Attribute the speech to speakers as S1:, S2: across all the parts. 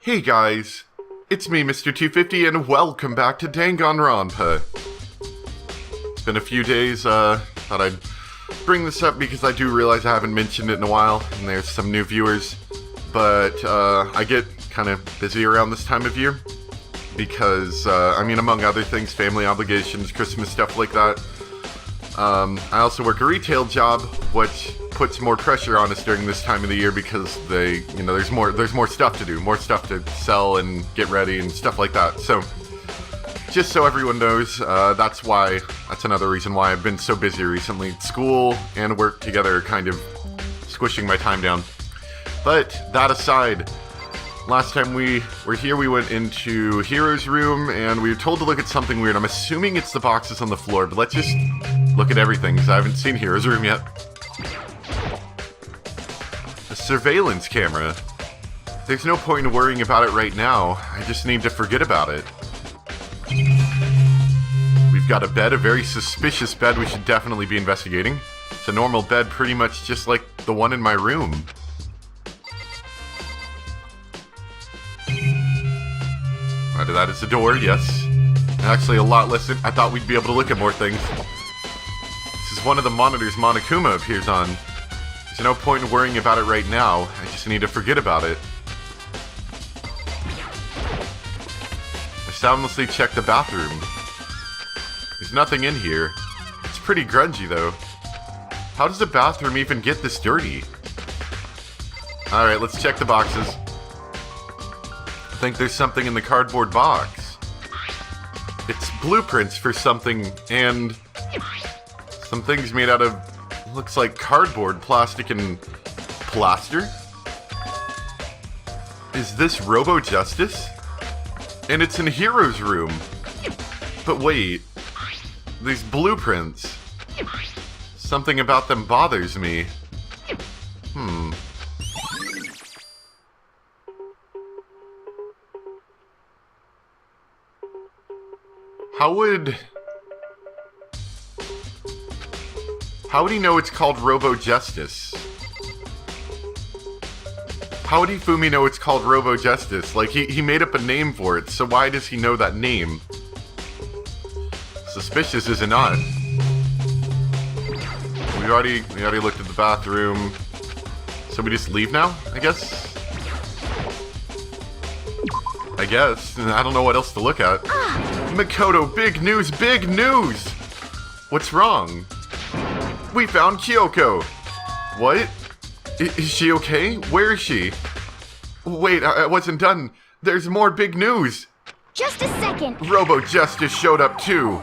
S1: Hey guys, it's me, Mr. 250, and welcome back to Danganronpa. It's been a few days, thought I'd bring this up because I do realize I haven't mentioned it in a while, and there's some new viewers, but I get kind of busy around this time of year, because, among other things, family obligations, Christmas, stuff like that. I also work a retail job, which puts more pressure on us during this time of the year because there's more stuff to do, more stuff to sell and get ready and stuff like that. So, just so everyone knows, that's another reason why I've been so busy recently. School and work together are kind of squishing my time down. But that aside, last time we were here, we went into Hiro's room and we were told to look at something weird. I'm assuming it's the boxes on the floor, but let's just look at everything because I haven't seen Hiro's room yet. A surveillance camera. There's no point in worrying about it right now. I just need to forget about it. We've got a bed, a very suspicious bed we should definitely be investigating. It's a normal bed, pretty much just like the one in my room. Right, that is the door, yes. Actually, a lot less than I thought we'd be able to look at more things. This is one of the monitors Monokuma appears on. There's no point in worrying about it right now. I just need to forget about it. I soundlessly check the bathroom. There's nothing in here. It's pretty grungy, though. How does a bathroom even get this dirty? Alright, let's check the boxes. I think there's something in the cardboard box. It's blueprints for something, and some things made out of, looks like cardboard, plastic, and plaster. Is this Robo Justice? And it's in Hiro's room. But wait, these blueprints. Something about them bothers me. How would he know it's called Robo Justice? How would Ifumi know it's called Robo Justice? Like, he made up a name for it, so why does he know that name? Suspicious, is it not? We already looked at the bathroom. So we just leave now, I guess? I don't know what else to look at. Mikoto, big news, big news! What's wrong? We found Kyoko! What? Is she okay? Where is she? Wait, I wasn't done. There's more big news!
S2: Just a second!
S1: Robo Justice showed up too!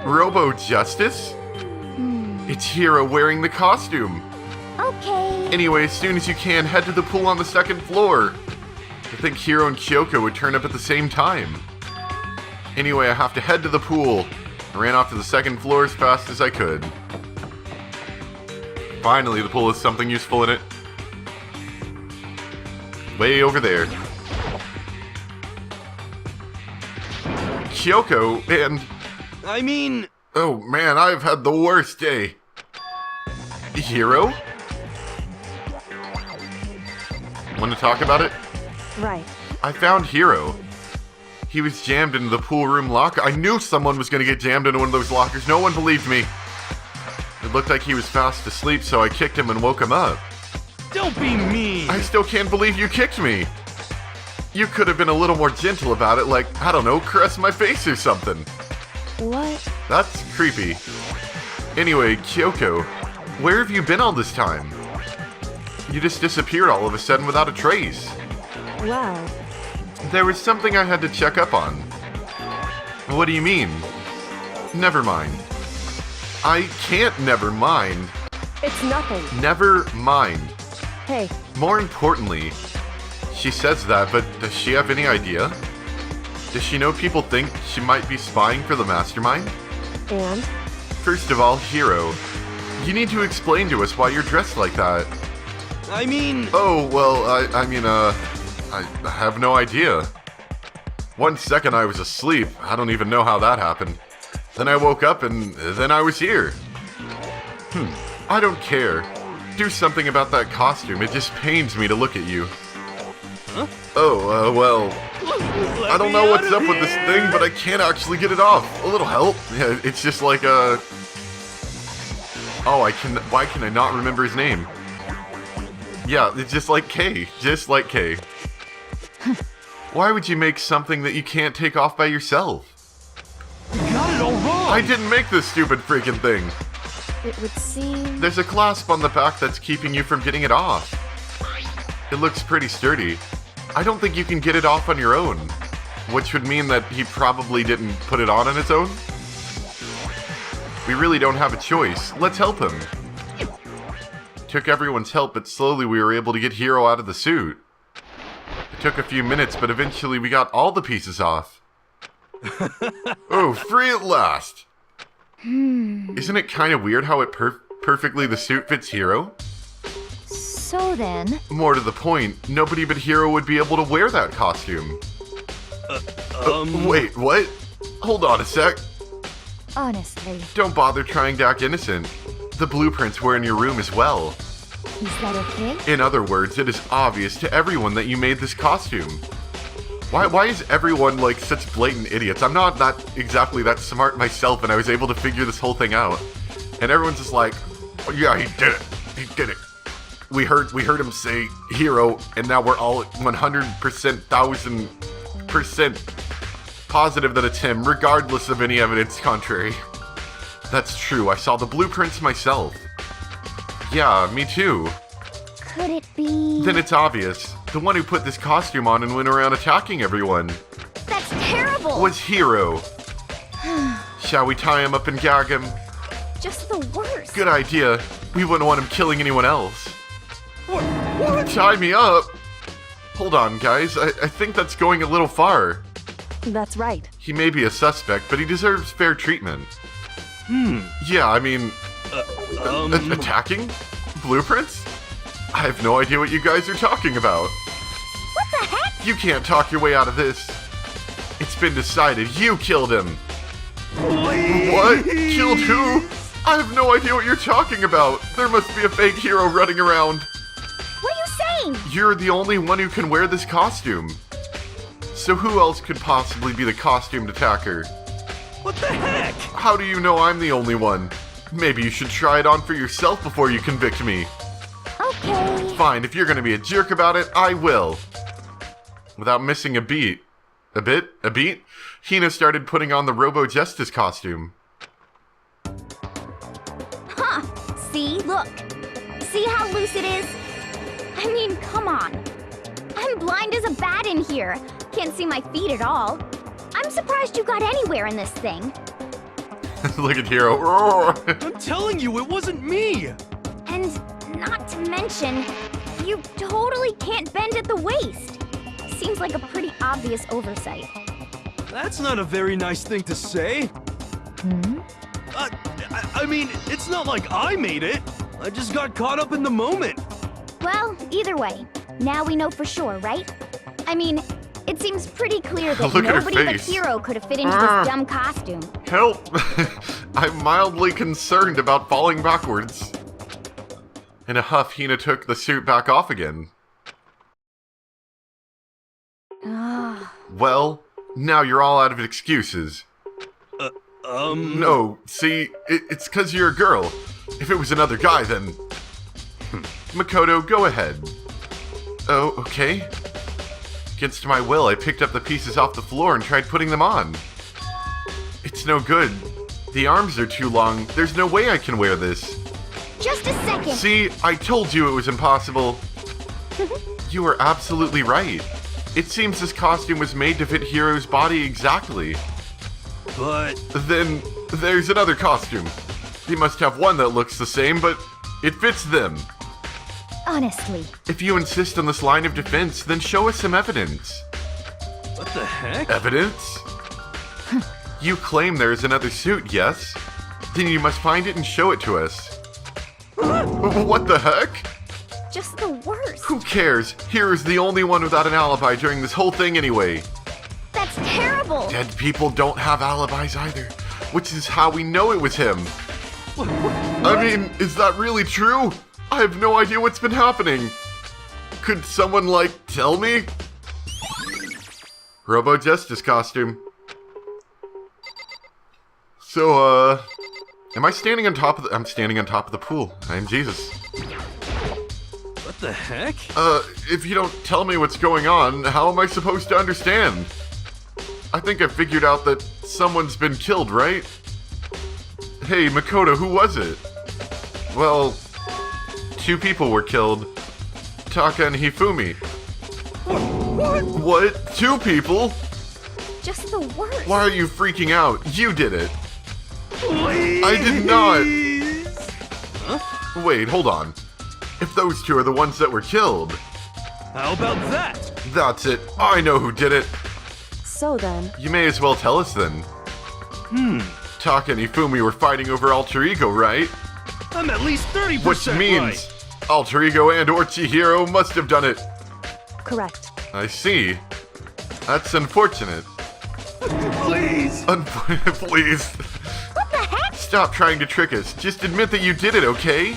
S1: Robo Justice? It's Hiro wearing the costume!
S2: Okay.
S1: Anyway, as soon as you can, head to the pool on the second floor. I think Hiro and Kyoko would turn up at the same time. Anyway, I have to head to the pool. I ran off to the second floor as fast as I could. Finally, the pool has something useful in it. Way over there. Kyoko, and... Oh man, I've had the worst day. Hiro? Want to talk about it?
S2: Right.
S1: I found Hiro. He was jammed into the pool room locker. I knew someone was going to get jammed into one of those lockers. No one believed me. It looked like he was fast asleep, so I kicked him and woke him up.
S3: Don't be mean!
S1: I still can't believe you kicked me. You could have been a little more gentle about it, like, I don't know, caress my face or something.
S2: What?
S1: That's creepy. Anyway, Kyoko, where have you been all this time? You just disappeared all of a sudden without a trace.
S2: Wow.
S1: There was something I had to check up on. What do you mean? Never mind. I can't never mind.
S2: It's nothing.
S1: Never mind.
S2: Hey.
S1: More importantly, she says that, but does she have any idea? Does she know people think she might be spying for the mastermind?
S2: And?
S1: First of all, Hiro, you need to explain to us why you're dressed like that. Oh, well, I have no idea. 1 second I was asleep. I don't even know how that happened. Then I woke up and then I was here. I don't care. Do something about that costume. It just pains me to look at you. Oh, well, I don't know what's up with this thing, but I can't actually get it off. A little help? Yeah, it's just like a... Oh, why can I not remember his name? Yeah, it's just like K. Just like K. Why would you make something that you can't take off by yourself?
S3: You got it all wrong!
S1: I didn't make this stupid freaking thing.
S2: It would seem...
S1: There's a clasp on the back that's keeping you from getting it off. It looks pretty sturdy. I don't think you can get it off on your own. Which would mean that he probably didn't put it on his own. We really don't have a choice. Let's help him. Took everyone's help, but slowly we were able to get Hiro out of the suit. It took a few minutes, but eventually we got all the pieces off. Oh, free at last! Isn't it kind of weird how it perfectly the suit fits Hiro?
S4: So then...
S1: More to the point, nobody but Hiro would be able to wear that costume. Wait, what? Hold on a sec.
S4: Honestly,
S1: Don't bother trying to act innocent. The blueprints were in your room as well.
S4: is that okay?
S1: In other words, it is obvious to everyone that you made this costume. Why is everyone like such blatant idiots? I'm not exactly that smart myself, and I was able to figure this whole thing out. And everyone's just like, oh, yeah, he did it. He did it. We heard him say Hiro, and now we're all 100%, 1000% positive that it's him, regardless of any evidence contrary. That's true, I saw the blueprints myself. Yeah, me too.
S4: Could it be...
S1: Then it's obvious. The one who put this costume on and went around attacking everyone
S4: That's terrible!
S1: was Hiro. Shall we tie him up and gag him?
S4: Just the worst.
S1: Good idea. We wouldn't want him killing anyone else.
S3: What?
S1: Tie me up? Hold on, guys. I think that's going a little far.
S2: That's right.
S1: He may be a suspect, but he deserves fair treatment. Yeah, I mean... attacking? Blueprints? I have no idea what you guys are talking about.
S4: What the heck?
S1: You can't talk your way out of this. It's been decided. You killed him.
S3: Please.
S1: What? Killed who? I have no idea what you're talking about. There must be a fake Hiro running around.
S4: What are you saying?
S1: You're the only one who can wear this costume. So who else could possibly be the costumed attacker?
S3: What the heck?
S1: How do you know I'm the only one? Maybe you should try it on for yourself before you convict me.
S4: Okay.
S1: Fine, if you're gonna be a jerk about it, I will. Without missing a beat. A beat? Hina started putting on the Robo Justice costume.
S4: Huh. See? Look. See how loose it is? I mean, come on. I'm blind as a bat in here. Can't see my feet at all. I'm surprised you got anywhere in this thing.
S1: Look at Hiro. Roar.
S3: I'm telling you, it wasn't me!
S4: And not to mention, you totally can't bend at the waist. Seems like a pretty obvious oversight.
S3: That's not a very nice thing to say. I mean, it's not like I made it. I just got caught up in the moment.
S4: Well, either way, now we know for sure, right? I mean, it seems pretty clear that
S1: Look at her
S4: nobody but
S1: face.
S4: Hiro could have fit into this dumb costume.
S1: Help! I'm mildly concerned about falling backwards. In a huff, Hina took the suit back off again.
S4: Ah,
S1: Well, now you're all out of excuses. No, see, it's 'cause you're a girl. If it was another guy, then... Makoto, go ahead. Oh, okay. Against my will, I picked up the pieces off the floor and tried putting them on. It's no good. The arms are too long. There's no way I can wear this.
S4: just a second.
S1: See, I told you it was impossible. You are absolutely right. It seems this costume was made to fit Hiro's body exactly.
S3: But...
S1: Then there's another costume. They must have one that looks the same, but it fits them.
S4: Honestly,
S1: If you insist on this line of defense, then show us some evidence.
S3: what the heck?
S1: Evidence? You claim there is another suit, yes? Then you must find it and show it to us. What the heck?
S4: just the worst.
S1: Who cares? Hero's the only one without an alibi during this whole thing anyway.
S4: That's terrible.
S1: Dead people don't have alibis either, which is how we know it was him. I mean, is that really true? I have no idea what's been happening. Could someone, tell me? Robo Justice costume. So, am I standing on top of I'm standing on top of the pool. I am Jesus.
S3: What the heck?
S1: If you don't tell me what's going on, how am I supposed to understand? I think I figured out that someone's been killed, right? Hey, Mikoto, who was it? Well, 2 people were killed. Taka and Hifumi.
S3: What?
S1: What? 2 people?
S4: Just the worst.
S1: Why are you freaking out? You did it.
S3: Please.
S1: I did not.
S3: Huh?
S1: Wait, hold on. If those 2 are the ones that were killed,
S3: How about that?
S1: that's it. I know who did it.
S2: So then,
S1: You may as well tell us then. Taka and Hifumi were fighting over alter ego, right?
S3: I'm at least 30%
S1: Which means
S3: right.
S1: alter ego and or Chihiro must have done it.
S2: correct.
S1: I see. That's unfortunate.
S3: Please.
S1: Please.
S4: What the heck?
S1: Stop trying to trick us. Just admit that you did it, okay?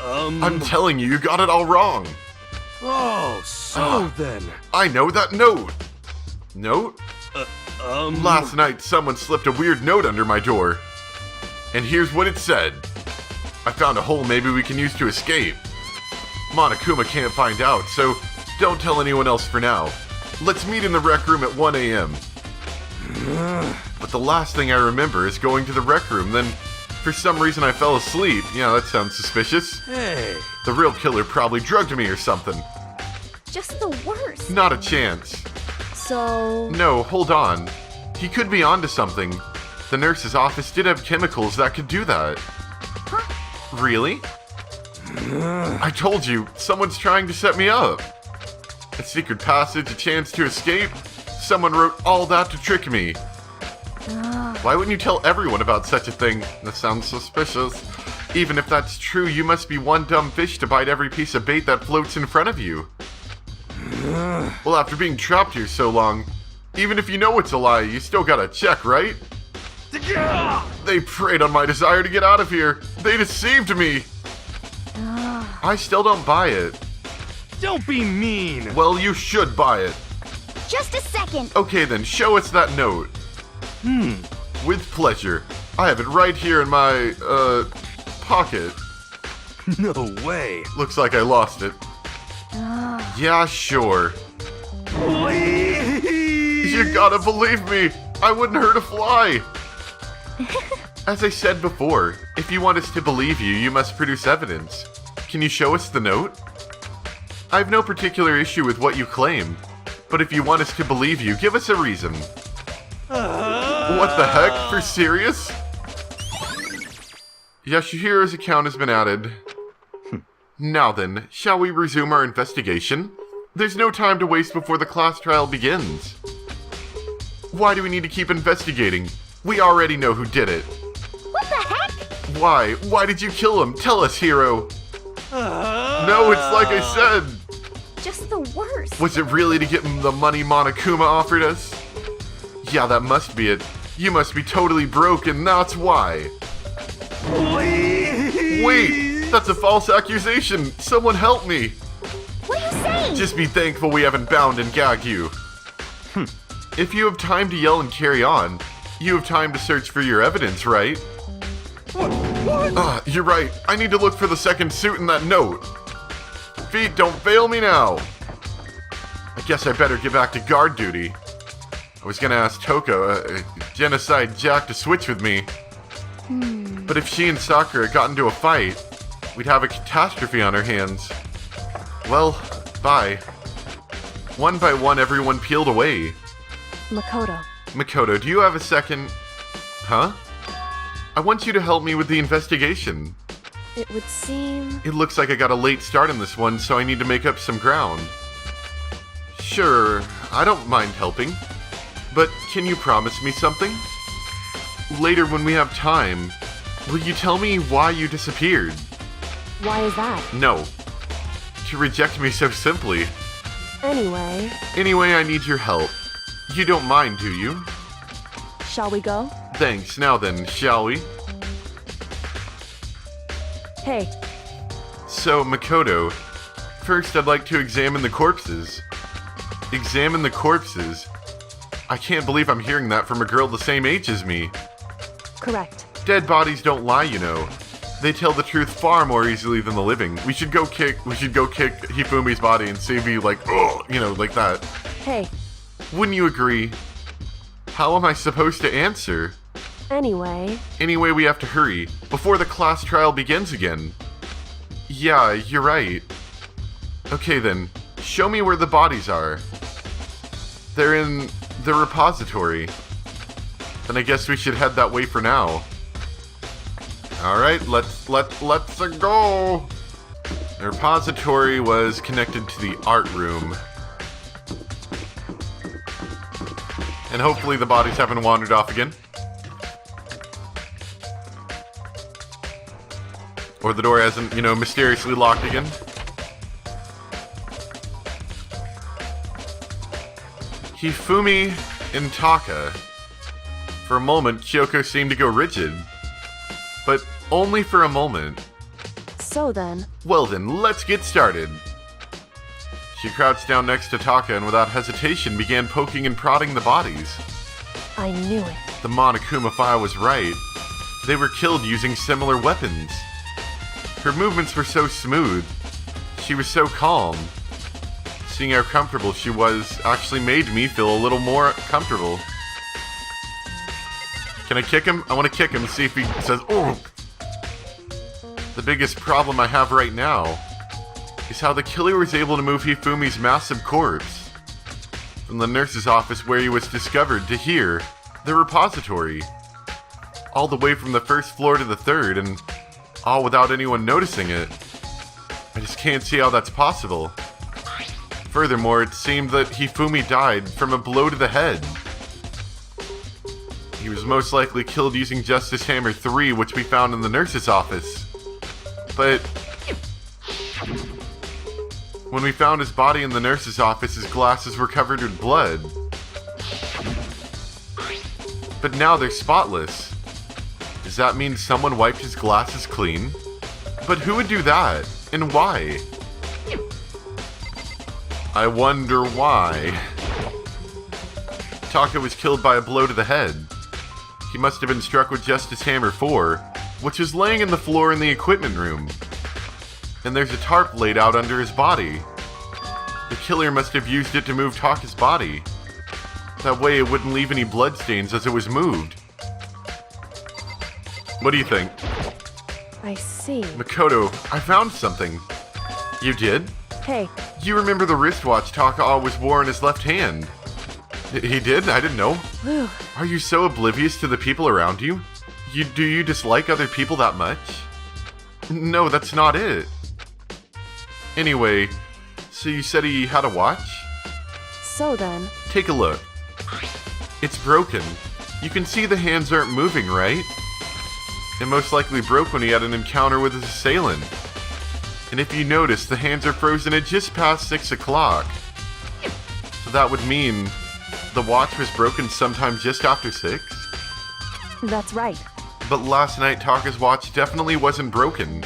S1: I'm telling you, you got it all wrong.
S3: Oh, so then.
S1: I know that note. Note? Last night, someone slipped a weird note under my door. And here's what it said. I found a hole maybe we can use to escape. Monokuma can't find out, so don't tell anyone else for now. Let's meet in the rec room at 1 a.m. But the last thing I remember is going to the rec room, then for some reason I fell asleep. Yeah, that sounds suspicious.
S3: Hey.
S1: The real killer probably drugged me or something.
S4: Just the worst.
S1: Not a chance.
S2: So,
S1: No, hold on. He could be onto something. The nurse's office did have chemicals that could do that.
S4: Huh?
S1: Really? I told you, someone's trying to set me up. A secret passage, a chance to escape. Someone wrote all that to trick me. Why wouldn't you tell everyone about such a thing? That sounds suspicious. Even if that's true, you must be one dumb fish to bite every piece of bait that floats in front of you. Well, after being trapped here so long, even if you know it's a lie, you still gotta check, right? They preyed on my desire to get out of here. They deceived me. I still don't buy it.
S3: Don't be mean.
S1: Well, you should buy it.
S4: Just a second.
S1: Okay then, show us that note. With pleasure. I have it right here in my, pocket.
S3: No way.
S1: Looks like I lost it. Yeah, sure.
S3: Please.
S1: You gotta believe me. I wouldn't hurt a fly. As I said before, if you want us to believe you, you must produce evidence. Can you show us the note? I have no particular issue with what you claim, but if you want us to believe you, give us a reason. What the heck? For serious? Yashihiro's account has been added. Now then, shall we resume our investigation? There's no time to waste before the class trial begins. Why do we need to keep investigating? We already know who did it.
S4: What the heck?
S1: Why? Why did you kill him? Tell us, Hiro. No, it's like I said.
S4: Just the worst.
S1: Was it really to get the money Monokuma offered us? Yeah, that must be it. You must be totally broke, and that's why.
S3: Please.
S1: Wait, that's a false accusation. Someone help me.
S4: What are you saying?
S1: Just be thankful we haven't bound and gagged you. If you have time to yell and carry on, you have time to search for your evidence, right?
S3: What?
S1: You're right. I need to look for the second suit in that note. Feet, don't fail me now. I guess I better get back to guard duty. I was gonna ask Toko, Genocide Jack, to switch with me. But if she and Sakura got into a fight, we'd have a catastrophe on our hands. Well, bye. One by one, everyone peeled away.
S2: Makoto.
S1: Mikoto, do you have a second? Huh? I want you to help me with the investigation.
S2: It would seem...
S1: It looks like I got a late start on this one, so I need to make up some ground. Sure, I don't mind helping. But can you promise me something? Later when we have time, will you tell me why you disappeared?
S2: Why is that?
S1: No. To reject me so simply.
S2: Anyway,
S1: I need your help. You don't mind, do you?
S2: shall we go?
S1: Thanks. Now then, shall we?
S2: Hey,
S1: So, Mikoto, First, I'd like to examine the corpses. Examine the corpses? I can't believe I'm hearing that from a girl the same age as me.
S2: Correct.
S1: Dead bodies don't lie, you know. They tell the truth far more easily than the living. We should go kick Hifumi's body and see if he like, like that.
S2: Hey.
S1: Wouldn't you agree? How am I supposed to answer?
S2: Anyway,
S1: we have to hurry, before the class trial begins again. Yeah, you're right. Okay then, show me where the bodies are. They're in the repository. Then I guess we should head that way for now. Alright, let's go! The repository was connected to the art room. And hopefully the bodies haven't wandered off again. Or the door hasn't, mysteriously locked again. Hifumi and Taka. For a moment, Kyoko seemed to go rigid. But only for a moment.
S2: so then...
S1: Well then, let's get started. She crouched down next to Taka and without hesitation began poking and prodding the bodies.
S2: I knew it.
S1: The Monokuma Fi was right. They were killed using similar weapons. Her movements were so smooth. She was so calm. Seeing how comfortable she was actually made me feel a little more comfortable. Can I kick him? I want to kick him and see if he says, "Oh!" The biggest problem I have right now is how the killer was able to move Hifumi's massive corpse from the nurse's office where he was discovered to here, the repository. All the way from the first floor to the third, and all without anyone noticing it. I just can't see how that's possible. Furthermore, it seemed that Hifumi died from a blow to the head. He was most likely killed using Justice Hammer 3, which we found in the nurse's office. But when we found his body in the nurse's office, his glasses were covered in blood. But now they're spotless. Does that mean someone wiped his glasses clean? But who would do that? And why? I wonder why. Taka was killed by a blow to the head. He must have been struck with Justice Hammer 4, which was laying in the floor in the equipment room. And there's a tarp laid out under his body. The killer must have used it to move Taka's body. That way it wouldn't leave any bloodstains as it was moved. What do you think?
S2: I see.
S1: Mikoto, I found something. You did?
S2: Hey,
S1: You remember the wristwatch Taka always wore in his left hand? He did? I didn't know.
S2: whew.
S1: Are you so oblivious to the people around you? Do you dislike other people that much? No, that's not it. Anyway, so you said he had a watch?
S2: So then...
S1: Take a look. It's broken. You can see the hands aren't moving, right? It most likely broke when he had an encounter with his assailant. And if you notice, the hands are frozen at just past 6 o'clock. So that would mean the watch was broken sometime just after 6?
S2: That's right.
S1: But last night, Taka's watch definitely wasn't broken.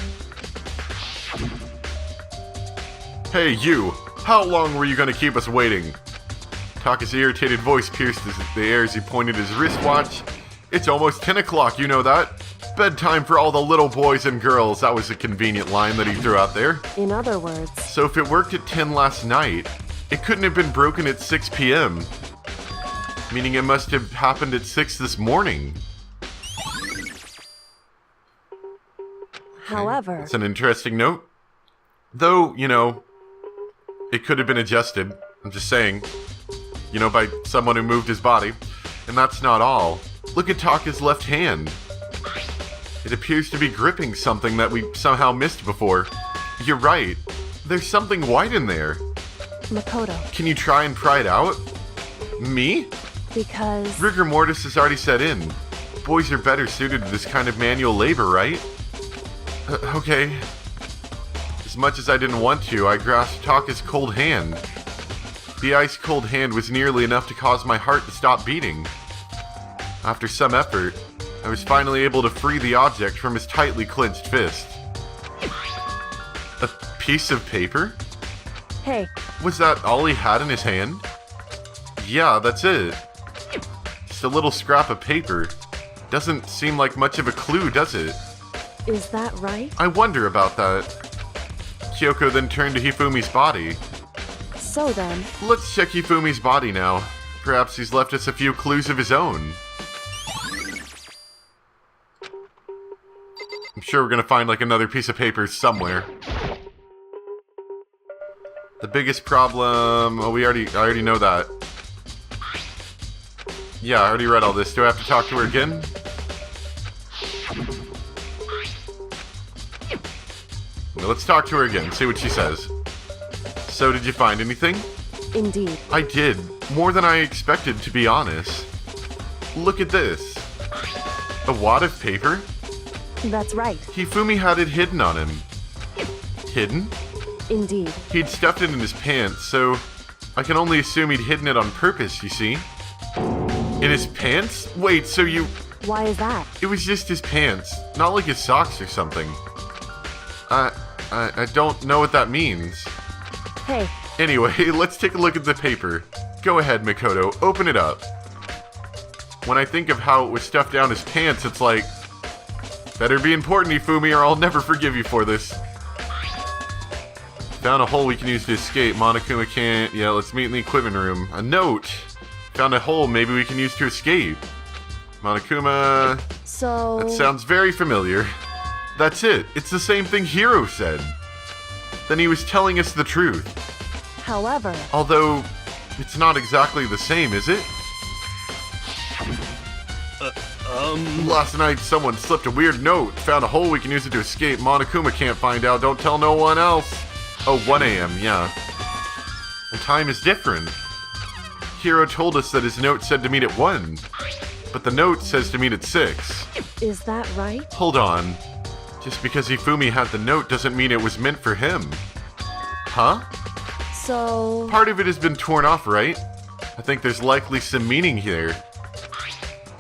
S1: Hey, you! How long were you gonna keep us waiting? Taka's irritated voice pierced the air as he pointed his wristwatch. It's almost 10 o'clock, you know that? Bedtime for all the little boys and girls. That was a convenient line that he threw out there.
S2: In other words...
S1: So if it worked at 10 last night, it couldn't have been broken at 6 p.m. Meaning it must have happened at 6 this morning.
S2: However...
S1: It's an interesting note. Though, it could have been adjusted. I'm just saying. By someone who moved his body. And that's not all. Look at Taka's left hand. It appears to be gripping something that we somehow missed before. You're right. There's something white in there.
S2: Makoto.
S1: Can you try and pry it out? Me?
S2: Because...
S1: Rigor mortis has already set in. Boys are better suited to this kind of manual labor, right? Okay. As much as I didn't want to, I grasped Taka's cold hand. The ice-cold hand was nearly enough to cause my heart to stop beating. After some effort, I was finally able to free the object from his tightly clenched fist. A piece of paper?
S2: Hey,
S1: Was that all he had in his hand? Yeah, that's it. Just a little scrap of paper. Doesn't seem like much of a clue, does it?
S2: is that right?
S1: I wonder about that. Kyoko then turned to Hifumi's body.
S2: So then,
S1: Let's check Hifumi's body now. Perhaps he's left us a few clues of his own. I'm sure we're gonna find like another piece of paper somewhere. The biggest problem... Oh, I already know that. Yeah, I already read all this. Do I have to talk to her again? Well, let's talk to her again, see what she says. So, did you find anything?
S2: indeed.
S1: I did. More than I expected, to be honest. Look at this. A wad of paper?
S2: That's right.
S1: Hifumi had it hidden on him. Hidden?
S2: Indeed.
S1: He'd stuffed it in his pants, so I can only assume he'd hidden it on purpose, you see? In his pants? Wait, so you...
S2: Why is that?
S1: It was just his pants, not like his socks or something. I don't know what that means.
S2: Hey,
S1: Anyway, let's take a look at the paper. Go ahead, Mikoto, open it up. When I think of how it was stuffed down his pants, it's like... Better be important, Hifumi, or I'll never forgive you for this. Found a hole we can use to escape. Monokuma can't... Yeah, let's meet in the equipment room. A note! Found a hole maybe we can use to escape. Monokuma...
S2: so...
S1: That sounds very familiar. That's it. It's the same thing Hiro said. Then he was telling us the truth.
S2: However,
S1: Although, it's not exactly the same, is it? Last night, someone slipped a weird note. Found a hole we can use it to escape. Monokuma can't find out. Don't tell no one else. Oh, 1 a.m., yeah. The time is different. Hiro told us that his note said to meet at 1. But the note says to meet at 6.
S2: is that right?
S1: Hold on. Just because Hifumi had the note doesn't mean it was meant for him. Huh?
S2: So...
S1: Part of it has been torn off, right? I think there's likely some meaning here.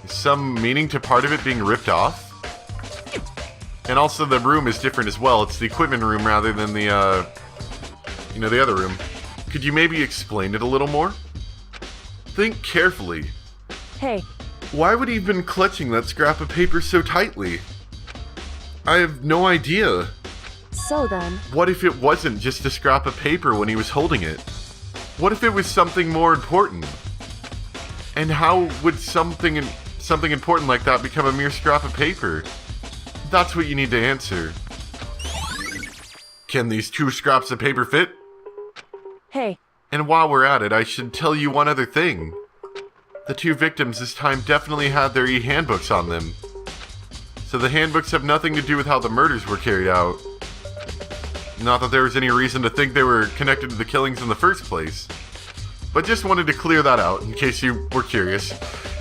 S1: Is some meaning to part of it being ripped off? And also the room is different as well. It's the equipment room rather than the, the other room. Could you maybe explain it a little more? Think carefully.
S2: Hey,
S1: Why would he have been clutching that scrap of paper so tightly? I have no idea.
S2: so then,
S1: What if it wasn't just a scrap of paper when he was holding it? What if it was something more important? And how would something important like that become a mere scrap of paper? That's what you need to answer. Can these 2 scraps of paper fit?
S2: hey,
S1: And while we're at it, I should tell you one other thing. The 2 victims this time definitely had their e-handbooks on them. So the handbooks have nothing to do with how the murders were carried out. Not that there was any reason to think they were connected to the killings in the first place. But just wanted to clear that out, in case you were curious.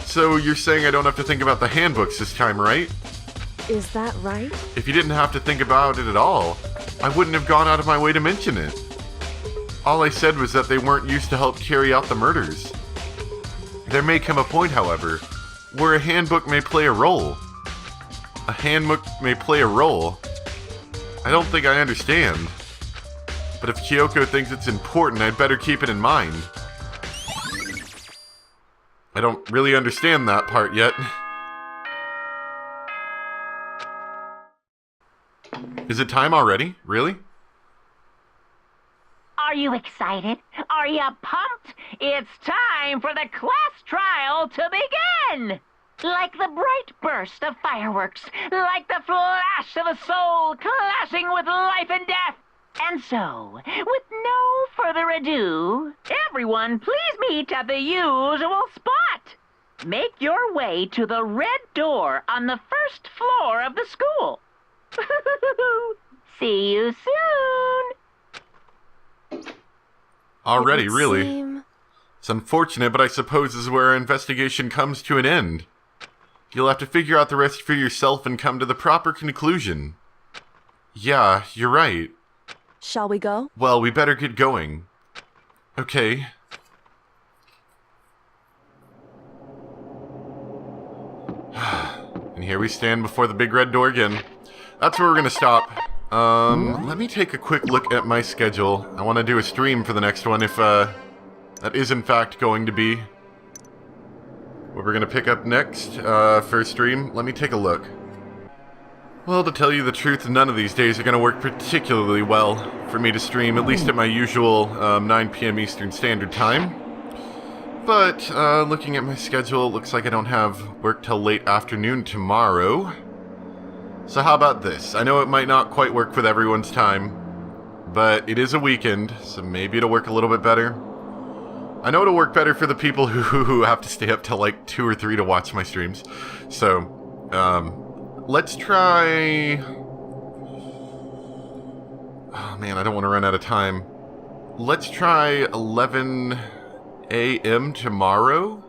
S1: So you're saying I don't have to think about the handbooks this time, right?
S2: is that right?
S1: If you didn't have to think about it at all, I wouldn't have gone out of my way to mention it. All I said was that they weren't used to help carry out the murders. There may come a point, however, where a handbook may play a role. A handbook may play a role. I don't think I understand. But if Kyoko thinks it's important, I'd better keep it in mind. I don't really understand that part yet. Is it time already? Really?
S5: Are you excited? Are you pumped? It's time for the class trial to begin! Like the bright burst of fireworks, like the flash of a soul clashing with life and death. And so, with no further ado, everyone please meet at the usual spot. Make your way to the red door on the first floor of the school. See you soon!
S1: Already,
S2: It would
S1: really?
S2: seem-
S1: It's unfortunate, but I suppose this is where our investigation comes to an end. You'll have to figure out the rest for yourself and come to the proper conclusion. Yeah, you're right.
S2: Shall we go?
S1: Well, we better get going. Okay. And here we stand before the big red door again. That's where we're gonna stop. Let me take a quick look at my schedule. I want to do a stream for the next one if, that is in fact going to be what we're going to pick up next, for a stream. Let me take a look. Well, to tell you the truth, none of these days are going to work particularly well for me to stream, at least at my usual 9 p.m. Eastern Standard Time. But, looking at my schedule, it looks like I don't have work till late afternoon tomorrow. So how about this? I know it might not quite work with everyone's time, but it is a weekend, so maybe it'll work a little bit better. I know it'll work better for the people who have to stay up till like 2 or 3 to watch my streams. So, let's try... Oh man, I don't want to run out of time. Let's try 11 a.m. tomorrow?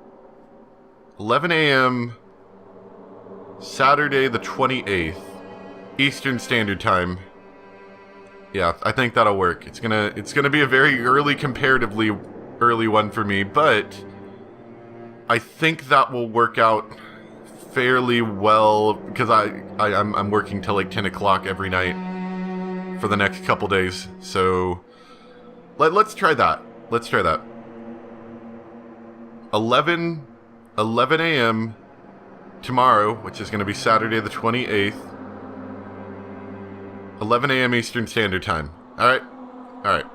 S1: 11 a.m. Saturday the 28th. Eastern Standard Time. Yeah, I think that'll work. It's gonna be a very comparatively early one for me, but I think that will work out fairly well because I'm working till like 10 o'clock every night for the next couple days. So let's try that. Let's try that. 11 a.m. tomorrow, which is going to be Saturday the 28th. 11 a.m. Eastern Standard Time. Alright? Alright.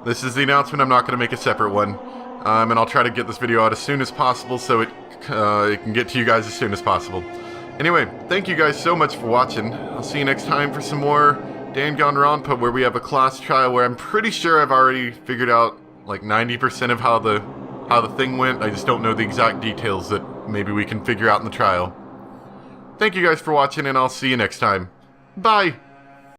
S1: This is the announcement. I'm not going to make a separate one. And I'll try to get this video out as soon as possible so it can get to you guys as soon as possible. Anyway, thank you guys so much for watching. I'll see you next time for some more Danganronpa, where we have a class trial where I'm pretty sure I've already figured out like 90% of how the thing went. I just don't know the exact details that maybe we can figure out in the trial. Thank you guys for watching, and I'll see you next time. Bye!